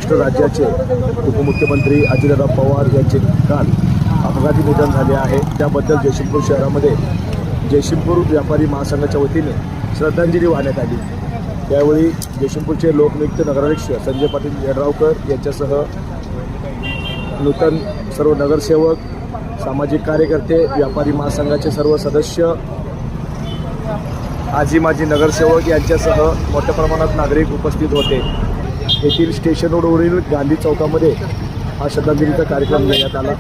महाराष्ट्र राज्याचे उपमुख्यमंत्री अजितदादा पवार यांचे काल अपघाती निधन झाले आहे। त्याबद्दल जयसिंगपूर शहरामध्ये जयसिंगपूर व्यापारी महासंघाच्या वतीने श्रद्धांजली वाहण्यात आली। त्यावेळी जयसिंगपूरचे लोकनियुक्त नगराध्यक्ष संजय पाटील यड्रावकर यांच्यासह नूतन सर्व नगरसेवक, सामाजिक कार्यकर्ते, व्यापारी महासंघाचे सर्व सदस्य, आजी माजी नगरसेवक यांच्यासह मोठ्या प्रमाणात नागरिक उपस्थित होते। येथील स्टेशन रोडवरील गांधी चौकामध्ये हा श्रद्धांजलीचा कार्यक्रम घेण्यात आला।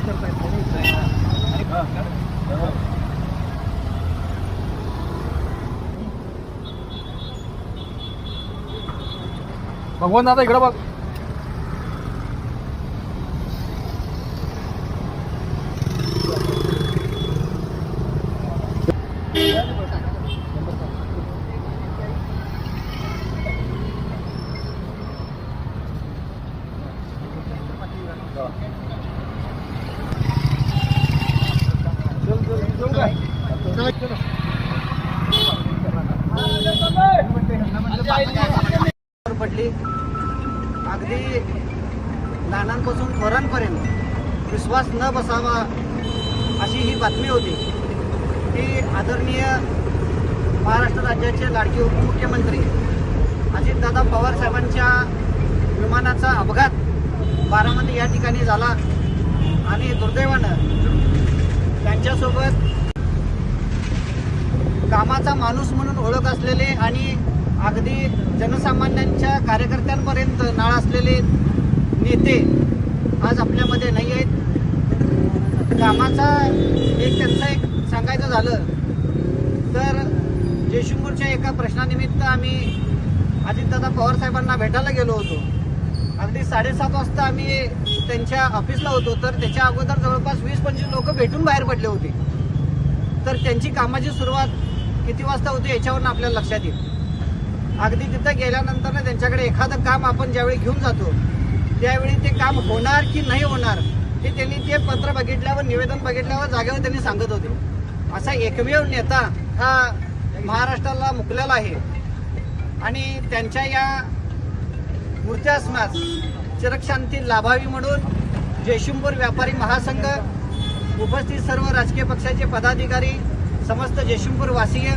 भगवान दादा इकडे बघ। पडली अगदी लहानांपासून थोरांपर्यंत विश्वास न बसावा अशी ही बातमी होती की आदरणीय महाराष्ट्र राज्याचे लाडके उपमुख्यमंत्री अजितदादा पवार साहेबांच्या विमानाचा अपघात बारामती या ठिकाणी झाला आणि दुर्दैवानं त्यांच्यासोबत कामाचा माणूस म्हणून ओळख असलेले आणि अगदी जनसामान्यांच्या कार्यकर्त्यांपर्यंत नाळ असलेले नेते आज आपल्यामध्ये नाही आहेत। कामाचा त्यांचं एक सांगायचं झालं तर जयसिंगपूरच्या एका प्रश्नानिमित्त आम्ही अजितदादा पवार साहेबांना भेटायला गेलो होतो। अगदी 7:30 वाजता आम्ही त्यांच्या ऑफिसला होतो, तर त्याच्या अगोदर जवळपास 20-25 लोक भेटून बाहेर पडले होते। तर त्यांची कामाची सुरुवात किती वाजता होती याच्यावरून आपल्याला लक्षात येईल। अगदी तिथं गेल्यानंतर त्यांच्याकडे एखादं काम आपण ज्यावेळी घेऊन जातो त्यावेळी ते काम होणार की नाही होणार हे त्यांनी ते पत्र बघितल्यावर, निवेदन बघितल्यावर जागेवर त्यांनी सांगत होते। असा एकमेव नेता हा महाराष्ट्राला मुकलेला आहे आणि त्यांच्या या मूर्त्या असण्यास चिरशांती लाभावी म्हणून जयसिंगपूर व्यापारी महासंघ, उपस्थित सर्व राजकीय पक्षाचे पदाधिकारी, समस्त जयसिंगपूर वासीय